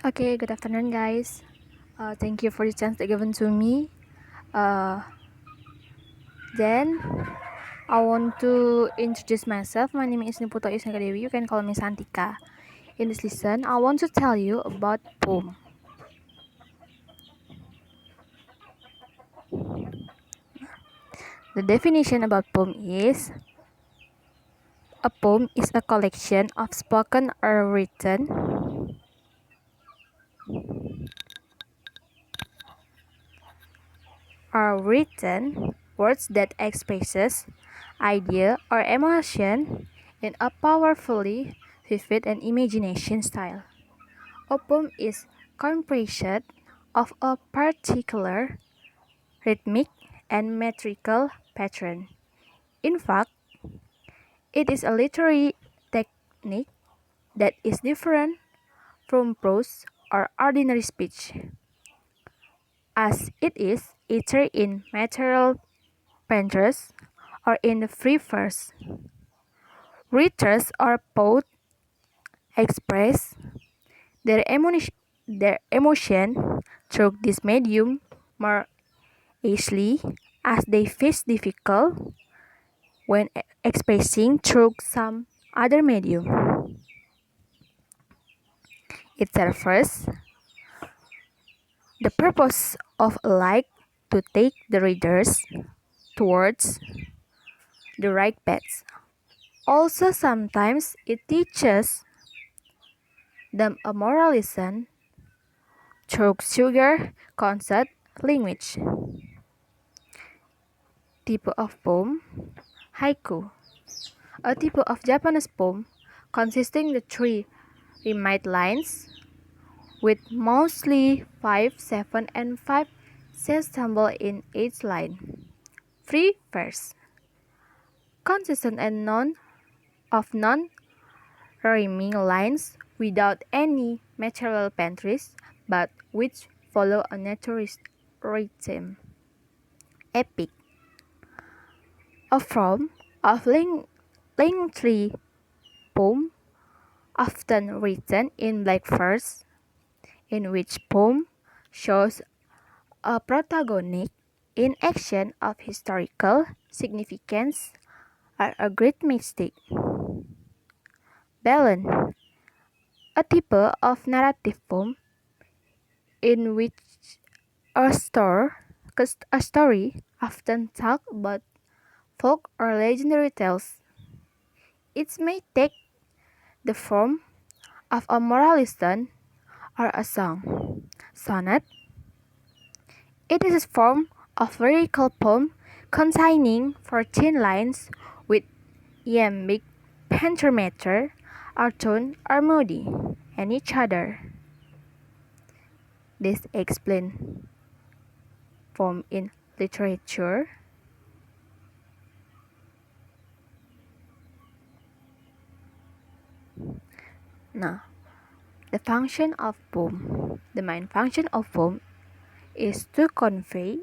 Okay, good afternoon, guys. Thank you for the chance given to me. Uh, then I want to introduce myself. My name is Niputo Isnaka Dewi. You can call me Santika. In this lesson, I want to tell you about poem. The definition about poem is a poem is a collection of spoken or written words that expresses idea or emotion in a powerfully vivid and imagination style. A poem is composed of a particular rhythmic and metrical pattern. In fact, it is a literary technique that is different from prose or ordinary speech, as it is either in material prose or in free verse. Readers or poets express their emotion through this medium more easily as they face difficult when expressing through some other medium. It serves the purpose of like to take the readers towards the right path. Also sometimes it teaches them a moral lesson through sugar concept language. Type of poem: haiku, a type of Japanese poem consisting the three rhymed lines with mostly 5, 7, and 5 syllables in each line. Free verse, consistent and non-rhyming lines without any material paintries, but which follow a natural rhythm. Epic, a form of lengthy poem often written in black verse, in which poem shows a protagonist in action of historical significance or a great mistake. Ballad, a type of narrative poem in which a, a story often talks about folk or legendary tales. It may take the form of a moral lesson or a song. Sonnet, it is a form of lyrical poem containing 14 lines with iambic pentameter or tone or moody and each other. This explains form in literature. Now, the function of poem. The main function of poem is to convey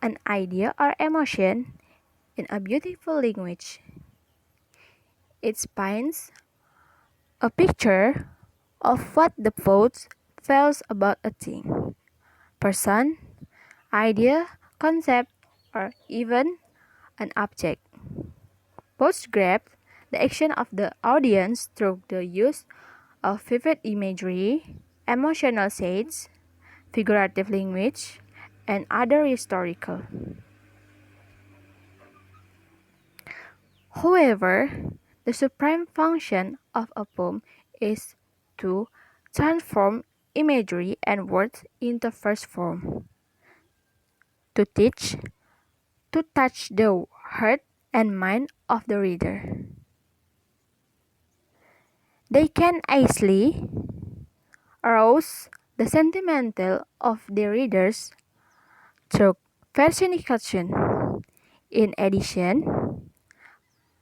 an idea or emotion in a beautiful language. It paints a picture of what the poet feels about a thing, person, idea, concept, or even an object. Poets grab the action of the audience through the use of vivid imagery, emotional shades, figurative language, and other historical. However, the supreme function of a poem is to transform imagery and words into verse form, to teach, to touch the heart and mind of the reader. They can easily arouse the sentimental of the readers through personification. In addition,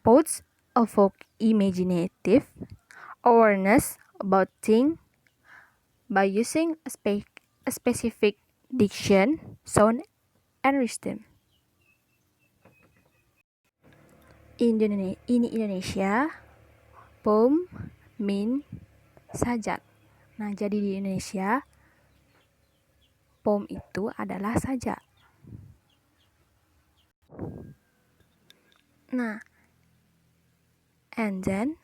poets evoke imaginative awareness about things by using a specific diction, sound, and rhythm. In Indonesia, poem means sajak, Nah, jadi di Indonesia, poem itu adalah sajak. Nah, and then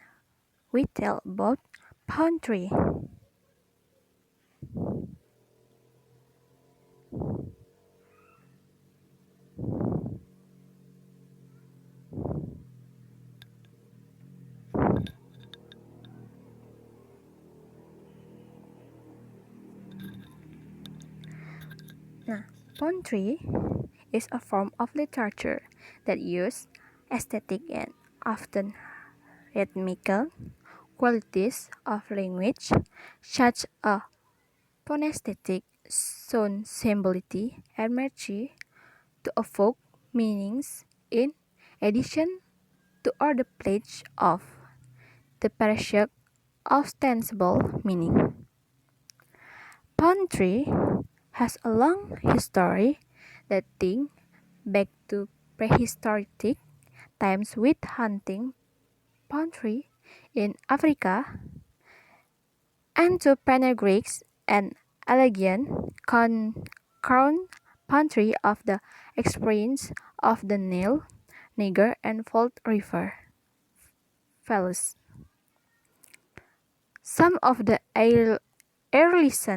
we tell about poetry. Nah, poetry is a form of literature that uses aesthetic and often rhythmical qualities of language, such as phonetic, sound symbolicity, and mercy, to evoke meanings in addition to other pledge of the pursuit ostensible meaning. Poetry has a long history dating back to prehistoric times with hunting poetry in Africa and to panegyrics and elegiac crown poetry of the experience of the Nile, Niger, and Fort River valleys. Some of the earliest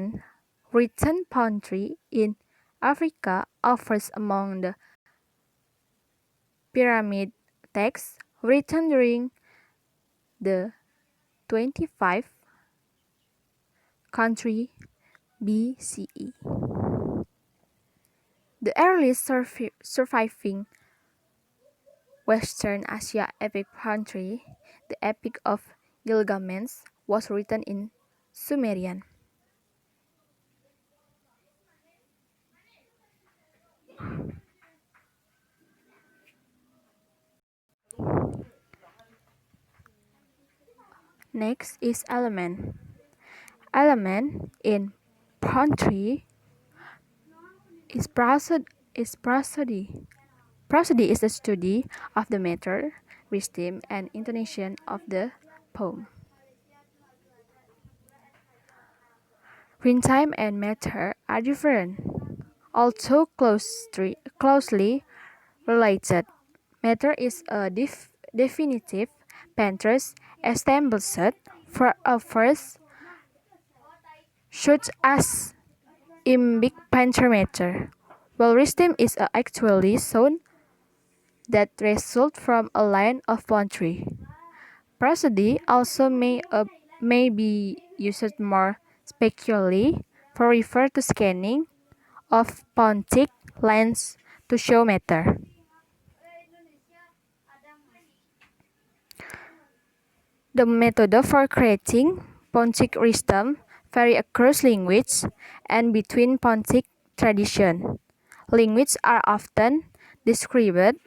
written poetry in Africa offers among the pyramid texts written during the 25th century BCE. The earliest surviving Western Asia epic poetry, the Epic of Gilgamesh, was written in Sumerian. Next is element. Element in poetry is prosody. Prosody is the study of the meter, rhythm, and intonation of the poem. Rhythm and meter are different, although closely related. Meter is a definitive pattern established for a verse, such as iambic pentameter, while rhythm is actually sound that result from a line of poetry. Prosody also may be used more specially for refer to scanning of phonetic lines to show meter. The method for creating phonetic rhythm vary across language and between phonetic traditions. Languages are often described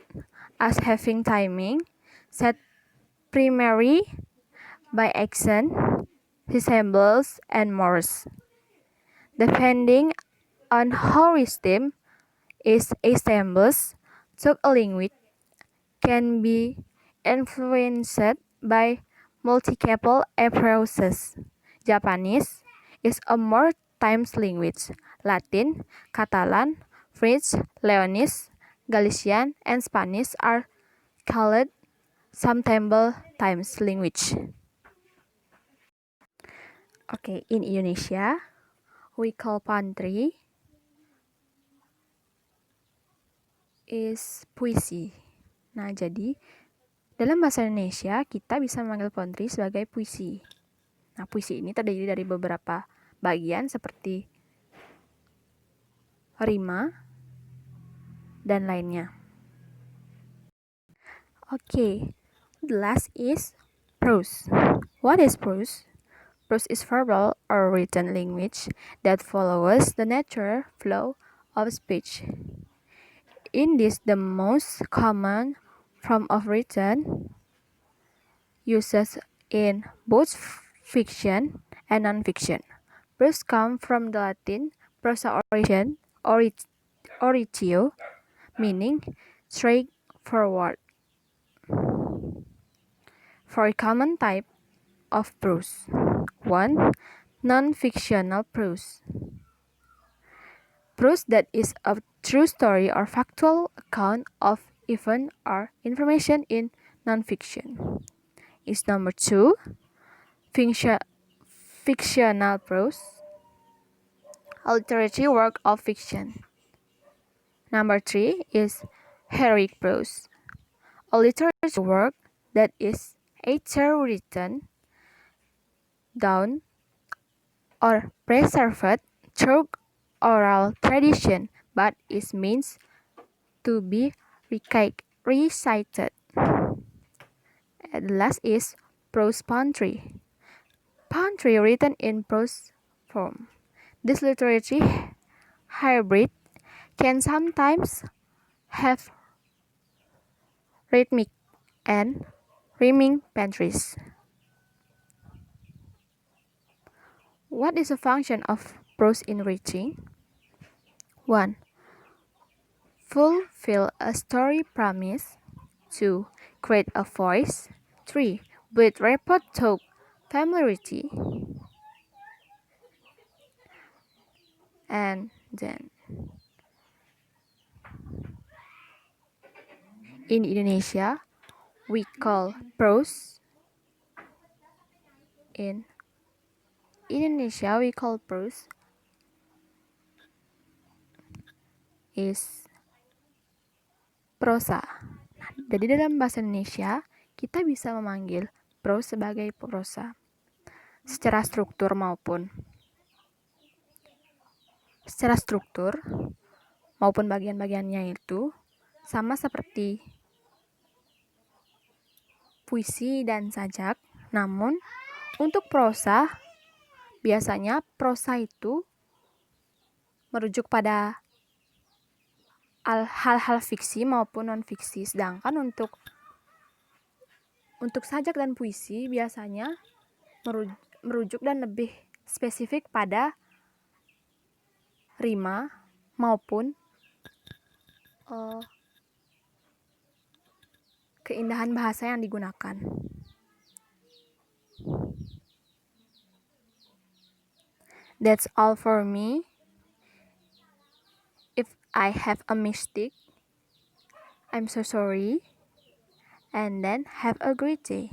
as having timing set primarily by accent, syllables, and morse. Depending on how rhythm is established, such a language can be influenced by multiple approaches. Japanese is a more times language. Latin, Catalan, French, Leonese, Galician, and Spanish are called sometimes times language. Okay, in Indonesia, we call poetry is puisi. Nah, jadi dalam bahasa Indonesia kita bisa memanggil poetry sebagai puisi. Nah, puisi ini terdiri dari beberapa bagian seperti rima dan lainnya. Okay, the last is prose. What is prose? Prose is verbal or written language that follows the natural flow of speech. In this, the most common form of written uses in both fiction and non-fiction. Prose comes from the Latin prosa origin, oritio, meaning straightforward. For a common type of prose. 1. non-fictional prose. Prose that is a true story or factual account of event or information in non-fiction. Is number 2, fictional prose, a literary work of fiction. Number 3 is heroic prose, a literary work that is either written down or preserved through oral tradition but is meant to be recited. And the last is prose poetry. Poetry written in prose form. This literary hybrid can sometimes have rhythmic and rhyming paintries. What is the function of prose enriching? 1. Fulfill a story promise. 2. Create a voice. 3. Build rapport through familiarity. And then in Indonesia, we call prose is prosa. Jadi dalam bahasa Indonesia, kita bisa memanggil prose sebagai prosa secara struktur maupun bagian-bagiannya itu sama seperti puisi dan sajak. Namun untuk prosa, biasanya prosa itu merujuk pada hal-hal fiksi maupun non-fiksi. Sedangkan untuk sajak dan puisi biasanya merujuk dan lebih spesifik pada rima maupun keindahan bahasa yang digunakan. That's all for me. If I have a mistake, I'm so sorry. And then have a great day.